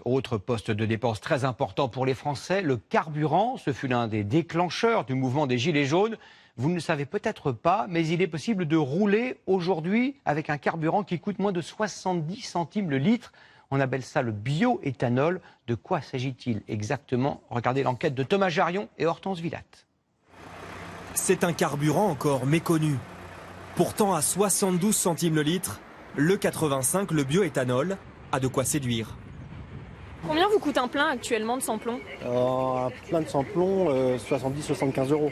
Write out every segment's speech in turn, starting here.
Autre poste de dépense très important pour les Français, le carburant. Ce fut l'un des déclencheurs du mouvement des Gilets jaunes. Vous ne le savez peut-être pas, mais il est possible de rouler aujourd'hui avec un carburant qui coûte moins de 70 centimes le litre. On appelle ça le bioéthanol. De quoi s'agit-il exactement? Regardez l'enquête de Thomas Jarion et Hortense Villatte. C'est un carburant encore méconnu. Pourtant, à 72 centimes le litre, le 85, le bioéthanol, a de quoi séduire. Combien vous coûte un plein actuellement de sans-plomb? Un plein de sans-plomb, 70-75 euros.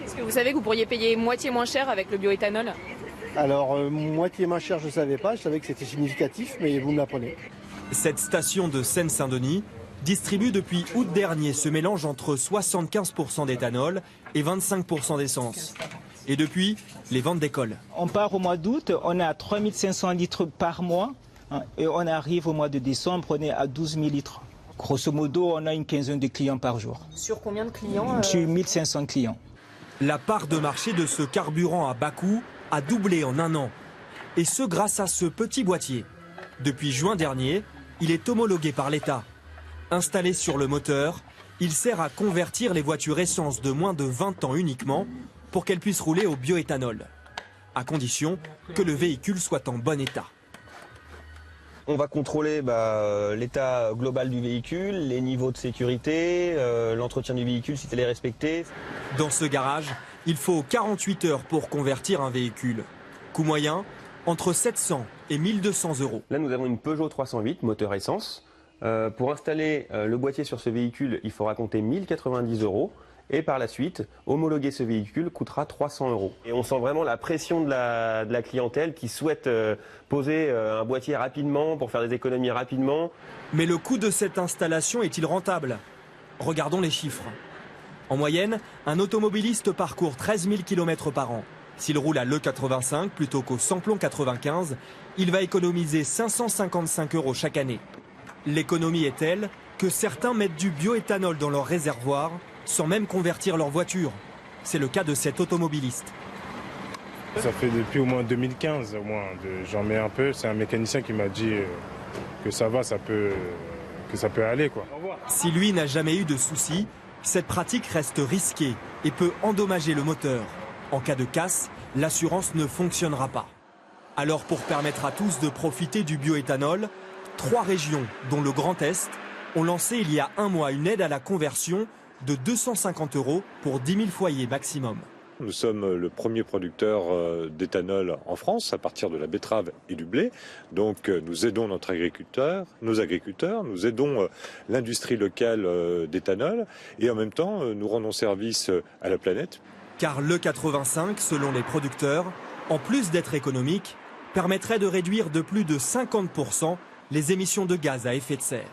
Est-ce que vous savez que vous pourriez payer moitié moins cher avec le bioéthanol? Alors, moitié moins cher, je ne savais pas. Je savais que c'était significatif, mais vous me l'apprenez. Cette station de Seine-Saint-Denis distribue depuis août dernier ce mélange entre 75% d'éthanol et 25% d'essence. Et depuis, les ventes décollent. On part au mois d'août, on est à 3500 litres par mois. Et on arrive au mois de décembre, on est à 12 000 litres. Grosso modo, on a une quinzaine de clients par jour. Sur combien de clients Sur 1500 clients. La part de marché de ce carburant à bas coût a doublé en un an. Et ce grâce à ce petit boîtier. Depuis juin dernier, il est homologué par l'État. Installé sur le moteur, il sert à convertir les voitures essence de moins de 20 ans uniquement pour qu'elles puissent rouler au bioéthanol, à condition que le véhicule soit en bon état. On va contrôler l'état global du véhicule, les niveaux de sécurité, l'entretien du véhicule si tel est respecté. Dans ce garage, il faut 48 heures pour convertir un véhicule. Coût moyen, entre 700 et 1200 euros. Là, nous avons une Peugeot 308, moteur essence. Pour installer le boîtier sur ce véhicule, il faudra compter 1090 euros. Et par la suite, homologuer ce véhicule coûtera 300 euros. Et on sent vraiment la pression de la clientèle qui souhaite poser un boîtier rapidement pour faire des économies rapidement. Mais le coût de cette installation est-il rentable? Regardons les chiffres. En moyenne, un automobiliste parcourt 13 000 km par an. S'il roule à l'E85 plutôt qu'au samplon 95, il va économiser 555 euros chaque année. L'économie est telle que certains mettent du bioéthanol dans leur réservoir sans même convertir leur voiture. C'est le cas de cet automobiliste. Ça fait depuis au moins 2015, au moins. J'en mets un peu. C'est un mécanicien qui m'a dit que ça va, que ça peut aller, quoi. Si lui n'a jamais eu de soucis, cette pratique reste risquée et peut endommager le moteur. En cas de casse, l'assurance ne fonctionnera pas. Alors pour permettre à tous de profiter du bioéthanol, 3 régions, dont le Grand Est, ont lancé il y a un mois une aide à la conversion de 250 euros pour 10 000 foyers maximum. Nous sommes le premier producteur d'éthanol en France à partir de la betterave et du blé. Donc nous aidons nos agriculteurs, nous aidons l'industrie locale d'éthanol et en même temps nous rendons service à la planète. Car le 85, selon les producteurs, en plus d'être économique, permettrait de réduire de plus de 50% les émissions de gaz à effet de serre.